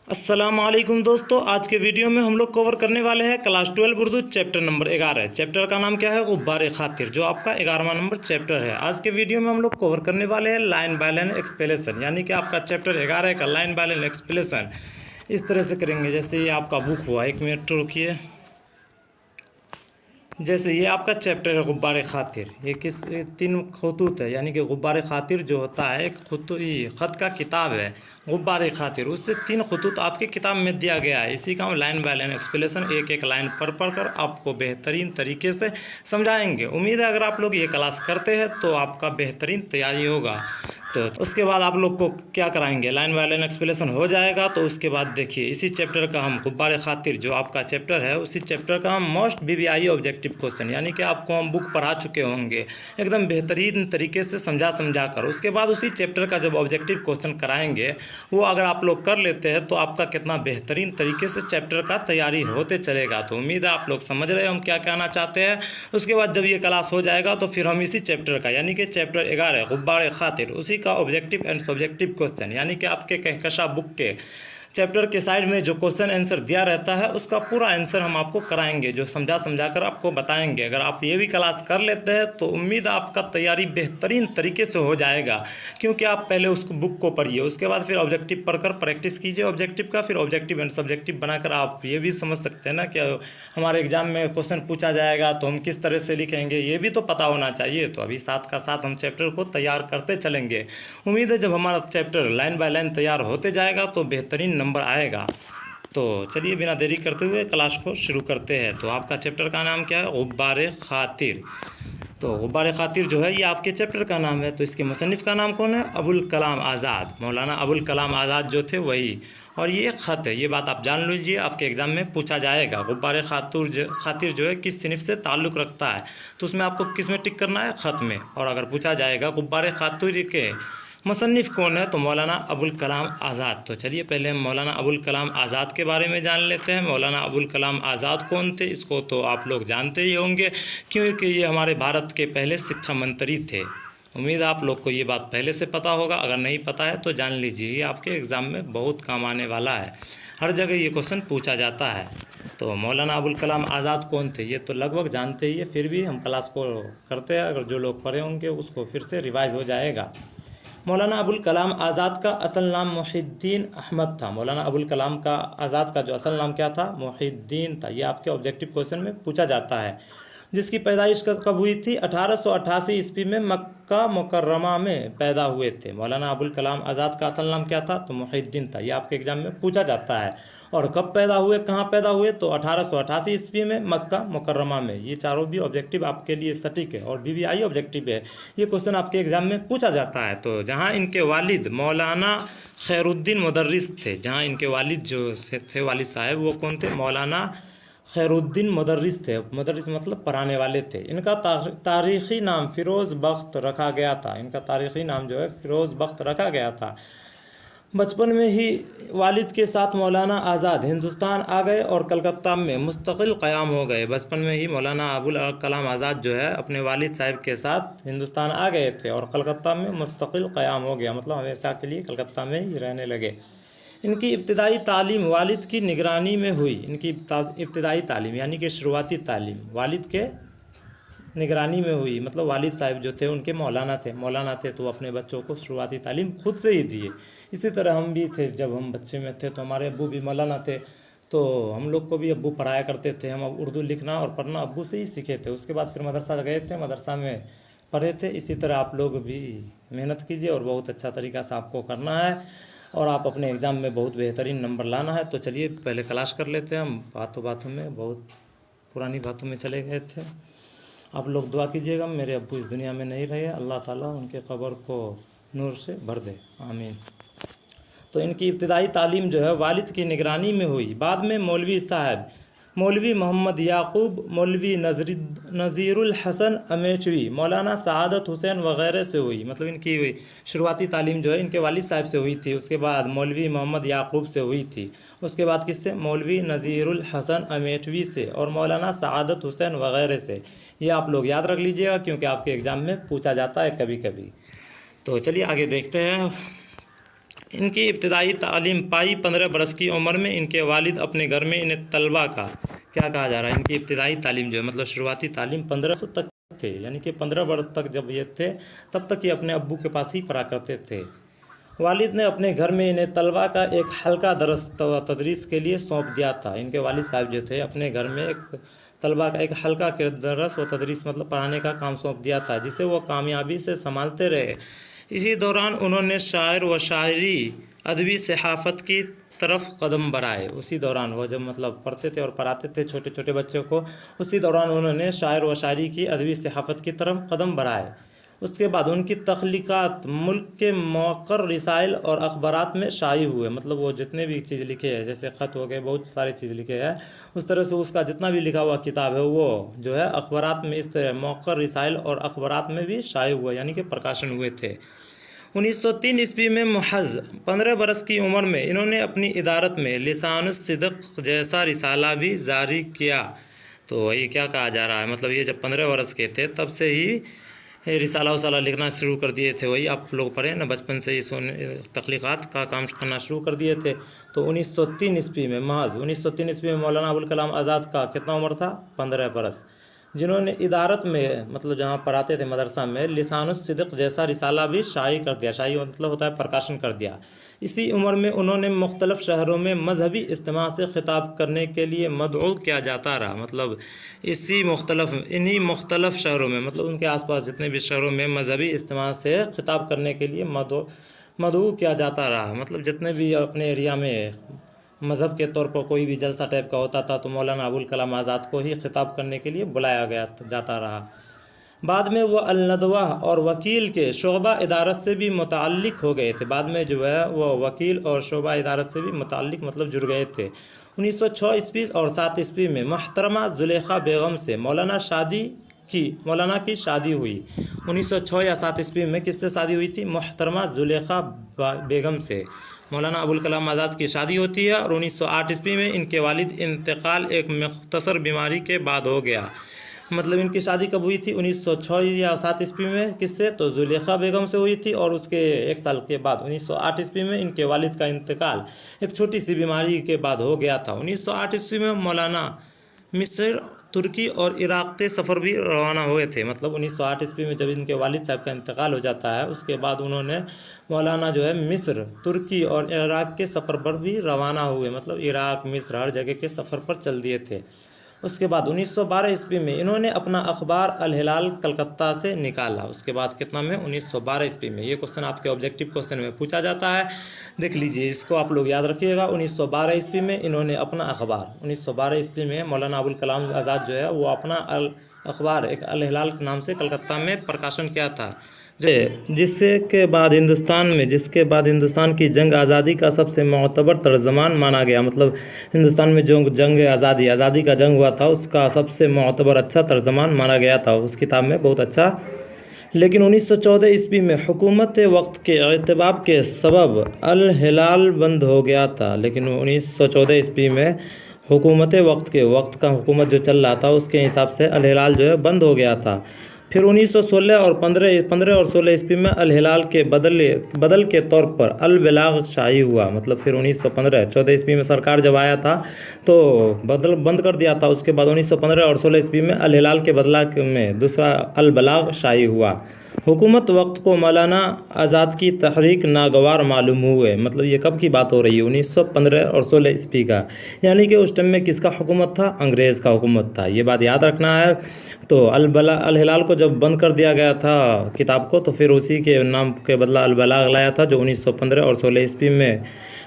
अस्सलाम वालेकुम दोस्तों, आज के वीडियो में हम लोग कवर करने वाले हैं class 12 Urdu chapter number 11। Chapter का नाम क्या है? गुब्बारे खातिर, जो आपका 11वां नंबर चैप्टर है। आज के वीडियो में हम लोग कवर करने वाले हैं लाइन बाय लाइन एक्सप्लेनेशन, यानी कि आपका चैप्टर 11 का लाइन बाय लाइन एक्सप्लेनेशन इस तरह से करेंगे जैसे ये आपका बुक हुआ। 1 मिनट रुकिए। जैसे ये आपका चैप्टर है गुब्बारे खातिर, ये किस 3 खतूत है, यानी कि गुब्बारे खातिर जो होता है एक ख़त का किताब है गुब्बारे खातिर, उससे 3 खतूत आपकी किताब में दिया गया है। इसी का हम लाइन बाय लाइन एक्सप्लेनेशन एक एक लाइन पढ़ कर आपको बेहतरीन तरीके से समझाएंगे। उम्मीद है अगर आप लोग ये क्लास करते हैं तो आपका बेहतरीन तैयारी होगा। तो उसके बाद आप लोग को क्या कराएंगे, लाइन बाय लाइन एक्सप्लेनेशन हो जाएगा। तो उसके बाद देखिए इसी चैप्टर का हम गुब्बारे खातिर जो आपका चैप्टर है, उसी चैप्टर का हम मोस्ट BBI ऑब्जेक्टिव क्वेश्चन, यानी कि आपको हम बुक पढ़ा चुके होंगे एकदम बेहतरीन तरीके से समझा कर। उसके बाद उसी चैप्टर का जब ऑब्जेक्टिव क्वेश्चन कराएंगे, वो अगर आप लोग कर लेते हैं तो आपका कितना बेहतरीन तरीके से चैप्टर का तैयारी होते चलेगा। तो उम्मीद है आप लोग समझ रहे हो हम क्या कहना चाहते हैं। उसके बाद जब ये क्लास हो जाएगा तो फिर हम इसी चैप्टर का, यानी कि चैप्टर 11 गुब्बारे खातिर, उसी का ऑब्जेक्टिव एंड सब्जेक्टिव क्वेश्चन, यानी कि आपके कहकशा बुक के चैप्टर के साइड में जो क्वेश्चन आंसर दिया रहता है उसका पूरा आंसर हम आपको कराएंगे, जो समझा कर आपको बताएंगे। अगर आप ये भी क्लास कर लेते हैं तो उम्मीद है आपका तैयारी बेहतरीन तरीके से हो जाएगा, क्योंकि आप पहले उस बुक को पढ़िए, उसके बाद फिर ऑब्जेक्टिव पढ़कर प्रैक्टिस कीजिए ऑब्जेक्टिव का, फिर ऑब्जेक्टिव एंड सब्जेक्टिव बनाकर आप ये भी समझ सकते हैं ना कि हमारे एग्जाम में क्वेश्चन पूछा जाएगा तो हम किस तरह से लिखेंगे, ये भी तो पता होना चाहिए। तो अभी साथ का साथ हम चैप्टर को तैयार करते चलेंगे। उम्मीद है जब हमारा चैप्टर लाइन बाय लाइन तैयार होते जाएगा तो बेहतरीन नंबर आएगा। तो चलिए बिना देरी करते हुए क्लास को शुरू करते हैं। तो आपका चैप्टर का नाम क्या है? गुब्बारे खातिर। तो गुब्बारे खातिर जो है ये आपके चैप्टर का नाम है। तो इसके मुसन्निफ़ का नाम कौन है? अबुल कलाम आज़ाद, मौलाना अबुल कलाम आज़ाद जो थे वही। और ये ख़त है, ये बात आप जान लीजिए, आपके एग्ज़ाम में पूछा जाएगा। गुब्बारे खातिर जो है किस सिनफ से ताल्लुक़ रखता है, तो उसमें आपको किस में टिक करना है? ख़त में। और अगर पूछा जाएगा गुब्बारे खातिर के मुसन्निफ़ कौन है, तो मौलाना अबुल कलाम आज़ाद। तो चलिए पहले हम मौलाना अबुल कलाम आज़ाद के बारे में जान लेते हैं। मौलाना अबुल कलाम आज़ाद कौन थे, इसको तो आप लोग जानते ही होंगे, क्योंकि ये हमारे भारत के पहले शिक्षा मंत्री थे। उम्मीद है आप लोग को ये बात पहले से पता होगा, अगर नहीं पता है तो जान लीजिए, ये आपके एग्ज़ाम में बहुत काम आने वाला है, हर जगह ये क्वेश्चन पूछा जाता है। तो मौलाना अबुल कलाम आज़ाद कौन थे ये तो लगभग जानते ही है, फिर भी हम क्लास को करते हैं, अगर जो लोग पढ़े होंगे उसको फिर से रिवाइज़ हो जाएगा। मौलाना अबुल कलाम आज़ाद का असल नाम मोहिद्दीन अहमद था। मौलाना अबुल कलाम का आज़ाद का जो असल नाम क्या था? मोहिद्दीन था। ये आपके ऑब्जेक्टिव क्वेश्चन में पूछा जाता है। जिसकी पैदाइश कब हुई थी? 1888 ईस्वी में मक्का मुकर्रमा में पैदा हुए थे। मौलाना अबुल कलाम आज़ाद का असल नाम क्या था? तो मोहिद्दीन था। ये आपके एग्जाम में पूछा जाता है। और कब पैदा हुए, कहाँ पैदा हुए? तो 1888 ईस्वी में मक्का मुकर्रमा में। ये चारों भी ऑब्जेक्टिव आपके लिए सटीक है और BBI ऑब्जेक्टिव है, ये क्वेश्चन आपके एग्जाम में पूछा जाता है। तो जहाँ इनके वालिद मौलाना खैरुद्दीन मुदर्रिस थे, जहाँ इनके वालिद जो थे वालिद साहब, वो कौन थे? मौलाना खैरुद्दीन मुदर्रिस थे। मुदर्रिस मतलब पढ़ाने वाले थे। इनका तारीख़ी नाम फ़िरोज़ बख्त रखा गया था। इनका तारीख़ी नाम जो है फ़िरोज़ बख्त रखा गया था। बचपन में ही वालिद के साथ मौलाना आज़ाद हिंदुस्तान आ गए और कलकत्ता में मुस्तकिल क़याम हो गए। बचपन में ही मौलाना अबुल कलाम आज़ाद जो है अपने वालिद साहब के साथ हिंदुस्तान आ गए थे और कलकत्ता में मुस्तकिल क़याम हो गया, मतलब हमेशा के लिए कलकत्ता में ही रहने लगे। इनकी इब्तदाई तालीम वालिद की निगरानी में हुई। इनकी इब्तदाई तालीम यानी कि शुरुआती तालीम वालिद के निगरानी में हुई, मतलब वालिद साहब जो थे उनके मौलाना थे तो अपने बच्चों को शुरुआती तालीम खुद से ही दिए। इसी तरह हम भी थे, जब हम बच्चे में थे तो हमारे अब्बू भी मौलाना थे, तो हम लोग को भी अब्बू पढ़ाया करते थे। हम अब उर्दू लिखना और पढ़ना अब्बू से ही सीखे थे। उसके बाद फिर मदरसा गए थे, मदरसा में पढ़े थे। इसी तरह आप लोग भी मेहनत कीजिए और बहुत अच्छा तरीक़ा से आपको करना है और आप अपने एग्ज़ाम में बहुत बेहतरीन नंबर लाना है। तो चलिए पहले क्लास कर लेते हैं। हम बातों में बहुत पुरानी बातों में चले गए थे। आप लोग दुआ कीजिएगा मेरे अब्बू इस दुनिया में नहीं रहे, अल्लाह ताला उनके कब्र को नूर से भर दे, आमीन। तो इनकी इब्तदाई तालीम जो है वालिद की निगरानी में हुई। बाद में मौलवी साहब, मौलवी मोहम्मद याकूब, मौलवी नज़ीरुल हसन अमेठवी, मौलाना सआदत हुसैन वगैरह से हुई। मतलब इनकी शुरुआती तालीम जो है इनके वालिद साहब से हुई थी। उसके बाद मौलवी मोहम्मद याकूब से हुई थी। उसके बाद किससे? मौलवी नज़ीरुल हसन अमेठवी से और मौलाना सआदत हुसैन वगैरह से। ये आप लोग याद रख लीजिएगा, क्योंकि आपके एग्ज़ाम में पूछा जाता है कभी कभी। तो चलिए आगे देखते हैं। इनकी इब्तदाई तालीम पाई 15 बरस की उम्र में इनके वालिद अपने घर में इन्हें तलबा का क्या कहा जा रहा है, इनकी इब्तदाई तालीम जो है मतलब शुरुआती तालीम 1500 तक थे, यानी कि 15 बरस तक जब ये थे तब तक ये अपने अब्बू के पास ही पढ़ा करते थे। वालिद ने अपने घर में इन्हें तलबा का एक हल्का दरस तदरीस के लिए सौंप दिया था। इनके वालिद साहब जो थे अपने घर में एक तलबा का एक हल्का दरस व तदरीस मतलब पढ़ाने का काम सौंप दिया था, जिसे वो कामयाबी से संभालते रहे। इसी दौरान उन्होंने शायर व शायरी अदबी सहाफ़त की तरफ कदम बढ़ाए। उसी दौरान वो जब मतलब पढ़ते थे और पढ़ाते थे छोटे छोटे बच्चों को, उसी दौरान उन्होंने शायर व शायरी की अदबी सहाफ़त की तरफ कदम बढ़ाए। उसके बाद उनकी तख्लीक़ात मुल्क के मौक़र रिसाइल और अखबारात में शाई हुए। मतलब वो जितने भी चीज़ लिखे हैं, जैसे ख़त हो गए, बहुत सारे चीज़ लिखे हैं, उस तरह से उसका जितना भी लिखा हुआ किताब है वो जो है अखबारात में इस तरह मौक़र रिसाइल और अखबारात में भी शाई हुए, यानी कि प्रकाशन हुए थे। 1903 ईस्वी में महज 15 बरस की उम्र में इन्होंने अपनी इदारत में लिसानुस सिद्क़ जैसा रिसाला भी जारी किया। तो ये क्या कहा जा रहा है, मतलब ये जब 15 बरस के थे तब से ही रिसाला वसाला लिखना शुरू कर दिए थे। वही आप लोग पढ़े ना, बचपन से ही तख्लीक़ात का काम करना शुरू कर दिए थे। तो 1903 ईस्वी में महज 1903 ईस्वी में मौलाना अबुल कलाम आज़ाद का कितना उम्र था, 15 बरस, जिन्होंने इदारत में मतलब जहाँ पढ़ाते थे मदरसा में लिसानुस सिद्क़ जैसा रिसाला भी शाई कर दिया। शाई मतलब होता है प्रकाशन कर दिया। इसी उम्र में उन्होंने मुख्तलिफ़ शहरों में मजहबी इज्तिमा से ख़िताब करने के लिए मदऊ किया जाता रहा। मतलब इन्हीं मुख्तलिफ़ शहरों में मतलब उनके आसपास जितने भी शहरों में मजहबी इज्तिमा से ख़िताब करने के लिए मदऊ किया जाता रहा। मतलब जितने भी अपने एरिया में मज़हब के तौर पर कोई भी जलसा टाइप का होता था तो मौलाना अबुल कलाम आज़ाद को ही ख़िताब करने के लिए बुलाया जाता रहा। बाद में वो अल-नदवा और वकील के शोबा इदारत से भी मुताल्लिक़ हो गए थे। बाद में जो है वो वकील और शोबा इदारत से भी मुताल्लिक़ मतलब जुड़ गए थे। 1906 ईस्वी और 7 ईस्वी में मुहतरमा ज़ुलेखा बेगम से मौलाना की शादी हुई। 1906 या 7 ईस्वी में किससे शादी हुई थी, मुहतरमा ज़ुलेखा बेगम से मौलाना अबुल कलाम आज़ाद की शादी होती है। और 1908 ईस्वी में इनके वालिद इंतकाल एक मुख्तसर बीमारी के बाद हो गया। मतलब इनकी शादी कब हुई थी, 1906 या 7 ईस्वी में, किससे, तो ज़ुलेखा बेगम से हुई थी। और उसके एक साल के बाद 1908 ईस्वी में इनके वालिद का इंतकाल एक छोटी सी बीमारी के बाद हो गया था। 1908 ईस्वी में मौलाना मिस्र, तुर्की और इराक़ के सफ़र भी रवाना हुए थे। मतलब 1908 ईस्वी में जब इनके वालिद साहब का इंतकाल हो जाता है उसके बाद उन्होंने मौलाना जो है मिस्र, तुर्की और इराक़ के सफ़र पर भी रवाना हुए। मतलब इराक़, मिस्र हर जगह के सफ़र पर चल दिए थे। उसके बाद 1912 ईस्वी में इन्होंने अपना अखबार अल हिलाल कलकत्ता से निकाला। उसके बाद कितना में, 1912 ईस्वी में। ये क्वेश्चन आपके ऑब्जेक्टिव क्वेश्चन में पूछा जाता है, देख लीजिए, इसको आप लोग याद रखिएगा। 1912 ईस्वी में इन्होंने अपना अखबार 1912 ईस्वी में मौलाना अबुल कलाम आज़ाद जो है वो अपना अखबार एक अल हिलाल के नाम से कलकत्ता में प्रकाशन किया था, जिसके बाद हिंदुस्तान की जंग आज़ादी का सबसे मोतबर तर्जमान माना गया। मतलब हिंदुस्तान में जो जंग आज़ादी का जंग हुआ था उसका सबसे मोतबर अच्छा तर्जमान माना गया था उस किताब में, बहुत अच्छा। लेकिन 1914 ईस्वी में हुकूमत वक्त के इत्तेबाब के सबब अल हिलाल बंद हो गया था। लेकिन 1914 ईस्वी में हुकूमत वक्त का हुकूमत जो चल रहा था उसके हिसाब से अल हिलाल जो है बंद हो गया था। फिर 1916 और 15 और 16 ईस्वी में अल हिलाल के बदल के तौर पर अल बलाग शाही हुआ। मतलब फिर 1914 ईस्वी में सरकार जब आया था तो बंद कर दिया था। उसके बाद 1915 और 16 ईस्वी में अल हिलाल के बदला में दूसरा अल बलाग शाही हुआ। हुकूमत वक्त को मौलाना आज़ाद की तहरीक नागवार मालूम हुए। मतलब ये कब की बात हो रही है, 1915 और 16 ईस्वी का, यानी कि उस टाइम में किसका हुकूमत था, अंग्रेज़ का हुकूमत था, ये बात याद रखना है। तो अल हिलाल को जब बंद कर दिया गया था किताब को, तो फिर उसी के नाम के बदला अल बलाग लाया था जो 1915 और 16 ईस्वी में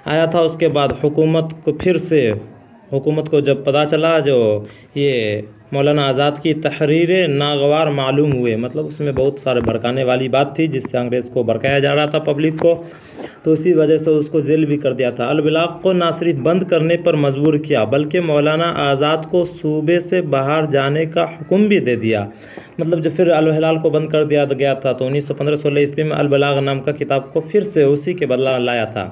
आया था। उसके बाद हुकूमत को जब पता चला जो ये मौलाना आज़ाद की तहरीर नागवार मालूम हुए, मतलब उसमें बहुत सारे भड़काने वाली बात थी जिससे अंग्रेज़ को भड़काया जा रहा था पब्लिक को, तो इसी वजह से उसको जेल भी कर दिया था। अल बलाग को ना सिर्फ बंद करने पर मजबूर किया बल्कि मौलाना आज़ाद को सूबे से बाहर जाने का हुक्म भी दे दिया। मतलब जब फिर अल हिलाल को बंद कर दिया गया था तो 1915-16 ईस्वी में अल बलाग नाम का किताब को फिर से उसी के बदला लाया था।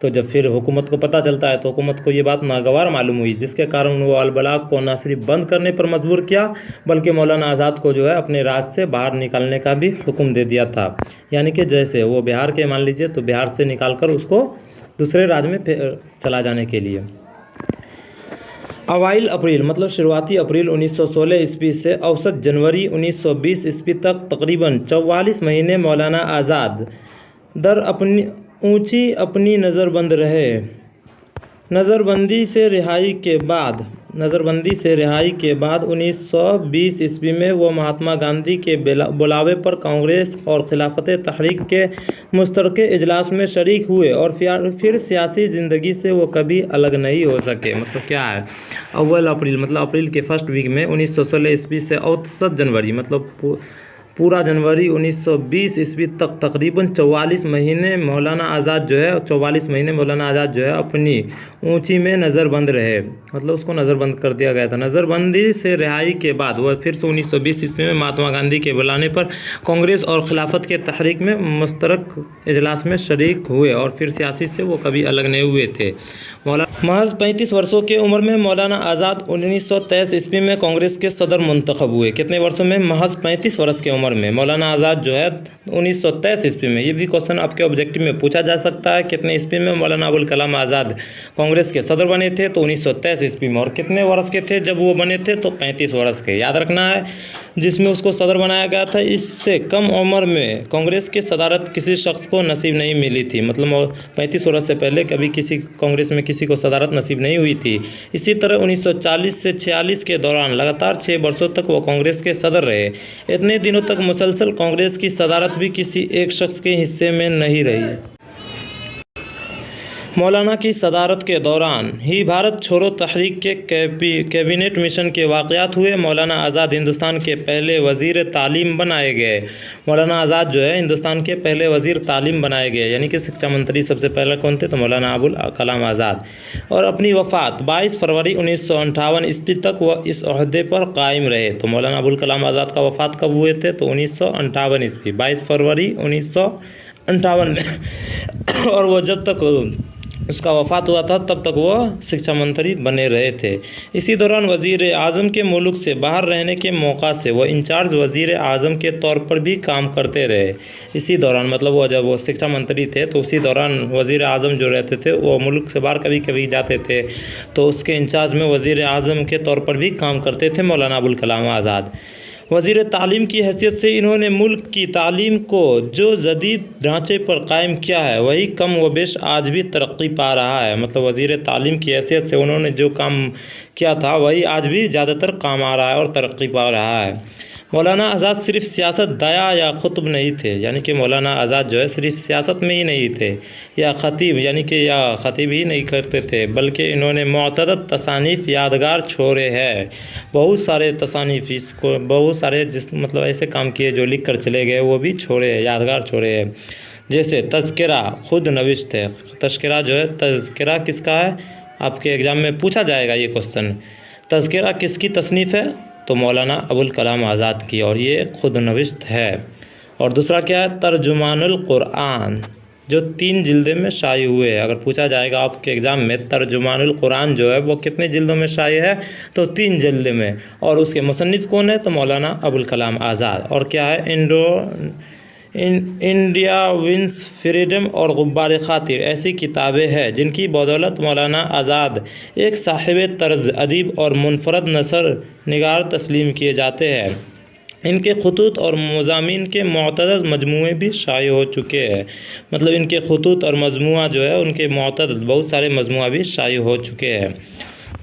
तो जब फिर हुकूमत को पता चलता है तो हुकूमत को ये बात नागवार मालूम हुई, जिसके कारण वो अलबलाग को न सिर्फ बंद करने पर मजबूर किया बल्कि मौलाना आज़ाद को जो है अपने राज्य से बाहर निकालने का भी हुक्म दे दिया था। यानी कि जैसे वो बिहार के मान लीजिए तो बिहार से निकाल कर उसको दूसरे राज्य में चला जाने के लिए। अवाइल अप्रैल मतलब शुरुआती अप्रैल 1916 ईस्वी से औसत जनवरी 1920 ईस्वी तक तकरीबन 44 महीने मौलाना आज़ाद दर अपनी ऊंची अपनी नज़रबंद रहे। नज़रबंदी से रिहाई के बाद 1920 ईस्वी में वो महात्मा गांधी के बुलावे पर कांग्रेस और खिलाफत तहरीक के मुश्तरके इजलास में शरीक हुए और फिर सियासी ज़िंदगी से वो कभी अलग नहीं हो सके। मतलब क्या है, अव्वल अप्रैल मतलब अप्रैल के फर्स्ट वीक में 1916 ईस्वी से औसत जनवरी मतलब पूरा जनवरी 1920 ईस्वी तक तकरीबन 44 महीने मौलाना आज़ाद जो है अपनी ऊंची में नज़रबंद रहे। मतलब उसको नज़रबंद कर दिया गया था। नज़रबंदी से रिहाई के बाद वह फिर से 1920 ईस्वी में महात्मा गांधी के बुलाने पर कांग्रेस और खिलाफत के तहरीक में मुश्तरक इजलास में शरीक हुए और फिर सियासी से वो कभी अलग नहीं हुए थे। महज 35 वर्षों की उम्र में मौलाना आज़ाद 1923 ईस्वी में कांग्रेस के सदर मुंतखब हुए। कितने वर्षों में? महज 35 वर्ष की उम्र में मौलाना आज़ाद जो है 1923 ईस्वी में, ये भी क्वेश्चन आपके ऑब्जेक्टिव में पूछा जा सकता है। कितने ईस्वी में मौलाना अबुल कलाम आज़ाद कांग्रेस के सदर बने थे? तो 1923 ईस्वी में। और कितने वर्ष के थे जब वो बने थे? तो 35 वर्ष के। याद रखना है, जिसमें उसको सदर बनाया गया था, इससे कम उम्र में कांग्रेस की सदारत किसी शख्स को नसीब नहीं मिली थी। मतलब 35 वर्ष से पहले कभी किसी कांग्रेस में किसी को सदारत नसीब नहीं हुई थी। इसी तरह 1940 से 46 के दौरान लगातार 6 वर्षों तक वो कांग्रेस के सदर रहे। इतने दिनों तक मुसलसल कांग्रेस की सदारत भी किसी एक शख्स के हिस्से में नहीं रही। मौलाना की सदारत के दौरान ही भारत छोड़ो तहरीक के कैबिनेट मिशन के वाक़यात हुए। मौलाना आज़ाद हिंदुस्तान के पहले वज़ीर तालीम बनाए गए। मौलाना आज़ाद जो है हिंदुस्तान के पहले वज़ीर तालीम बनाए गए, यानी कि शिक्षा मंत्री सबसे पहले कौन थे? तो मौलाना अबुल कलाम आज़ाद। और अपनी वफ़ात 22 फरवरी 1958 ईस्वी तक वह इस ओहदे पर कायम रहे। तो मौलाना अबुल कलाम आज़ाद का वफ़ात कब हुए थे? तो 1958 ईस्वी 22 फरवरी 1958 में। और वह जब तक उसका वफ़ात हुआ था तब तक वह शिक्षा मंत्री बने रहे थे। इसी दौरान वज़ीर आज़म के मुल्क से बाहर रहने के मौका से वह इंचार्ज वज़ीर आज़म के तौर पर भी काम करते रहे। इसी दौरान मतलब वो जब वो शिक्षा मंत्री थे तो उसी दौरान वज़ीर आज़म जो रहते थे वो मुल्क से बाहर कभी कभी जाते थे, तो उसके इंचार्ज में वज़ीर आज़म के तौर पर भी काम करते थे मौलाना अबुल कलाम आज़ाद। वज़ीर तालीम की हैसियत से इन्होंने मुल्क की तालीम को जो जदीद ढांचे पर कायम किया है वही कम व बेश आज भी तरक्की पा रहा है। मतलब वज़ीर तालीम की हैसियत से उन्होंने जो काम किया था वही आज भी ज़्यादातर काम आ रहा है और तरक्की पा रहा है। मौलाना आज़ाद सिर्फ सियासत दाया या खुतब नहीं थे, यानी कि मौलाना आज़ाद जो है सिर्फ सियासत में ही नहीं थे या ख़तीब यानी कि या ख़तीब ही नहीं करते थे, बल्कि इन्होंने मुतअद्दिद तसानीफ़ यादगार छोड़े हैं। बहुत सारे तसानीफ़ इसको बहुत सारे मतलब ऐसे काम किए जो लिख कर चले गए, वो भी छोड़े हैं, यादगार छोड़े हैं। जैसे तज़किरा खुद नविश्त है। तज़किरा जो है, तज़किरा किसका है? आपके एग्ज़ाम में पूछा जाएगा ये क्वेश्चन। तज़किरा किसकी तसनीफ़ है? तो मौलाना अबुल कलाम आज़ाद की, और ये खुद नविश्त है। और दूसरा क्या है? तर्जुमानुल कुरान, जो 3 जिल्दों में शाये हुए हैं। अगर पूछा जाएगा आपके एग्ज़ाम में तर्जुमानुल कुरान जो है वो कितने जिल्दों में शाये है? तो 3 जिल्द में। और उसके मुसन्निफ़ कौन है? तो मौलाना अबुल कलाम आज़ाद। और क्या है? इंडिया विंस फ्रीडम और गुब्बार खातिर ऐसी किताबें हैं जिनकी बदौलत मौलाना आज़ाद एक साहिब तर्ज अदीब और मुनफरद नसर निगार तस्लीम किए जाते हैं। इनके खतूत और मज़ामीन के मुतअद्दिद मजमूए भी शाये हो चुके हैं। मतलब इनके खतूत और मजमूआ जो है उनके मुतअद्दिद बहुत सारे मजमूआ भी शाये हो चुके हैं।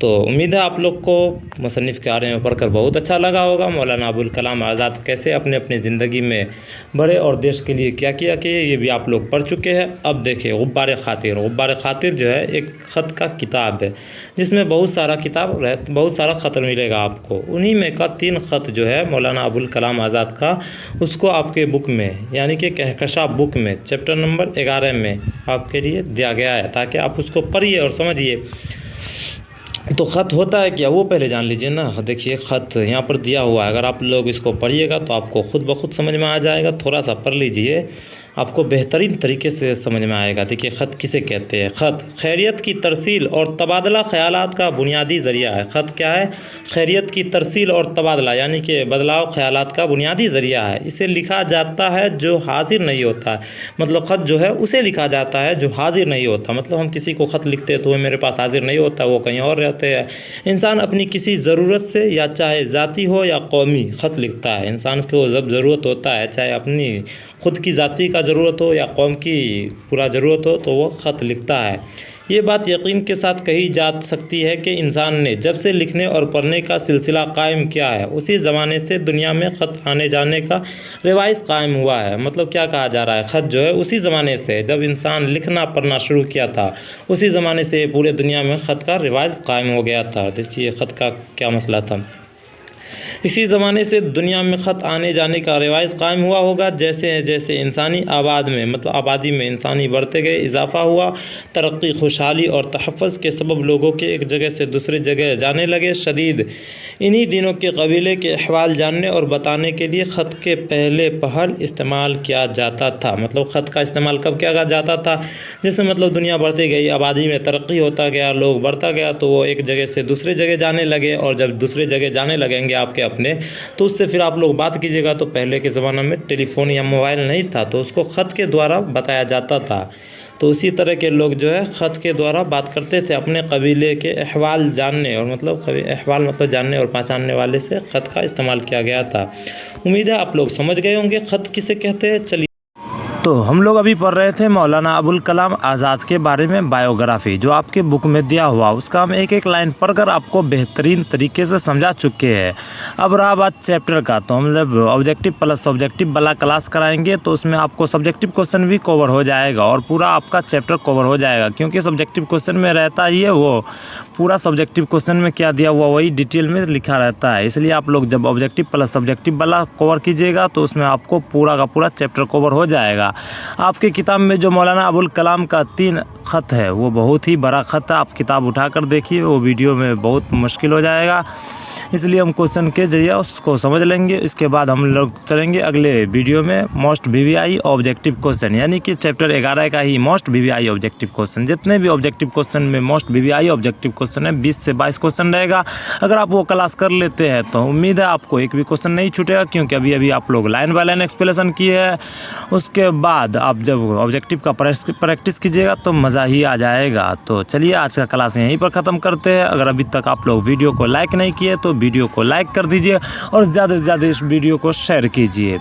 तो उम्मीद है आप लोग को मुसन्निफ़ के बारे में पढ़कर बहुत अच्छा लगा होगा। मौलाना अबुल कलाम आज़ाद कैसे अपनी ज़िंदगी में बढ़े और देश के लिए क्या किया कि ये भी आप लोग पढ़ चुके हैं। अब देखिए गुब्बार खातिर जो है एक ख़त का किताब है जिसमें बहुत सारा ख़त मिलेगा आपको। उन्हीं में का 3 ख़त जो है मौलाना अबुल कलाम आज़ाद का, उसको आपके बुक में यानी कि कहकशां बुक में चैप्टर नंबर 11 में आपके लिए दिया गया है, ताकि आप उसको पढ़िए और समझिए। तो ख़त होता है क्या वो पहले जान लीजिए ना। देखिए ख़त यहाँ पर दिया हुआ है, अगर आप लोग इसको पढ़िएगा तो आपको खुद ब खुद समझ में आ जाएगा। थोड़ा सा पढ़ लीजिए, आपको बेहतरीन तरीके से समझ में आएगा। देखिए ख़त किसे कहते हैं। ख़त खैरियत की तरसील और तबादला ख़यालात का बुनियादी ज़रिया है। ख़त क्या है? खैरियत की तरसील और तबादला यानी कि बदलाव ख़यालात का बुनियादी ज़रिया है। इसे लिखा जाता है जो हाजिर नहीं होता है, मतलब ख़त जो है उसे लिखा जाता है जो हाजिर नहीं होता। मतलब हम किसी को ख़त लिखते हैं तो वो मेरे पास हाजिर नहीं होता, वो कहीं और रहते हैं। इंसान अपनी किसी ज़रूरत से या चाहे ज़ाती हो या कौमी ख़त लिखता है। इंसान को जब ज़रूरत होता है, चाहे अपनी ख़ुद की ज़ाती का ज़रूरत हो या कौम की पूरा ज़रूरत हो, तो वो ख़त लिखता है। ये बात यकीन के साथ कही जा सकती है कि इंसान ने जब से लिखने और पढ़ने का सिलसिला कायम किया है, उसी ज़माने से दुनिया में ख़त आने जाने का रिवाज कायम हुआ है। मतलब क्या कहा जा रहा है, ख़त जो है उसी ज़माने से, जब इंसान लिखना पढ़ना शुरू किया था, उसी ज़माने से पूरे दुनिया में ख़त का रिवाज कायम हो गया था। देखिए ख़त का क्या मसला था। इसी ज़माने से दुनिया में ख़त आने जाने का रिवाज कायम हुआ होगा। जैसे जैसे इंसानी आबादी में इंसानी बढ़ते गए, इजाफ़ा हुआ, तरक्की, खुशहाली और तहफ़्फ़ुज़ के सबब लोगों के एक जगह से दूसरी जगह जाने लगे शदीद। इन्हीं दिनों के कबीले के अहवाल जानने और बताने के लिए ख़त के पहले पहल इस्तेमाल किया जाता था। मतलब ख़त का इस्तेमाल कब किया जाता था? जैसे मतलब दुनिया बढ़ती गई, आबादी में तरक्की होता गया, लोग बढ़ता गया, तो वो एक जगह से दूसरी जगह जाने लगे। और जब दूसरी जगह जाने लगेंगे आपके अपने, तो उससे फिर आप लोग बात कीजिएगा। तो पहले के ज़माने में टेलीफोन या मोबाइल नहीं था, तो उसको ख़त के द्वारा बताया जाता था। तो उसी तरह के लोग जो है ख़त के द्वारा बात करते थे अपने कबीले के अहवाल जानने, और मतलब अहवाल मतलब जानने और पहचानने वाले से ख़त का इस्तेमाल किया गया था। उम्मीद है आप लोग समझ गए होंगे ख़त किसे कहते हैं। चलिए, तो हम लोग अभी पढ़ रहे थे मौलाना अबुल कलाम आज़ाद के बारे में बायोग्राफ़ी, जो आपके बुक में दिया हुआ, उसका हम एक एक लाइन पढ़कर आपको बेहतरीन तरीके से समझा चुके हैं। अब रहा बात चैप्टर का, तो हम लोग ऑब्जेक्टिव प्लस सब्जेक्टिव वाला क्लास कराएंगे, तो उसमें आपको सब्जेक्टिव क्वेश्चन भी कवर हो जाएगा और पूरा आपका चैप्टर कवर हो जाएगा। क्योंकि सब्जेक्टिव क्वेश्चन में रहता ही है, वो पूरा सब्जेक्टिव क्वेश्चन में क्या दिया हुआ वही डिटेल में लिखा रहता है। इसलिए आप लोग जब ऑब्जेक्टिव प्लस सब्जेक्टिव वाला कवर कीजिएगा, तो उसमें आपको पूरा का पूरा चैप्टर कवर हो जाएगा। आपकी किताब में जो मौलाना अबुल कलाम का 3 ख़त है, वो बहुत ही बड़ा ख़त है। आप किताब उठाकर देखिए, वो वीडियो में बहुत मुश्किल हो जाएगा। इसलिए हम क्वेश्चन के जरिए उसको समझ लेंगे। इसके बाद हम लोग चलेंगे अगले वीडियो में मोस्ट वीवीआई ऑब्जेक्टिव क्वेश्चन, यानी कि चैप्टर 11 का ही मोस्ट वीवीआई ऑब्जेक्टिव क्वेश्चन। जितने भी ऑब्जेक्टिव क्वेश्चन में मोस्ट वीवीआई ऑब्जेक्टिव क्वेश्चन है, 20 से 22 क्वेश्चन रहेगा। अगर आप वो क्लास कर लेते हैं तो उम्मीद है आपको एक भी क्वेश्चन नहीं छूटेगा, क्योंकि अभी अभी आप लोग लाइन बाय लाइन एक्सप्लेनेशन किए हैं। उसके बाद आप जब ऑब्जेक्टिव का प्रैक्टिस कीजिएगा तो मज़ा ही आ जाएगा। तो चलिए आज का क्लास यहीं पर ख़त्म करते हैं। अगर अभी तक आप लोग वीडियो को लाइक नहीं किए तो वीडियो को लाइक कर दीजिए और ज़्यादा से ज़्यादा इस वीडियो को शेयर कीजिए।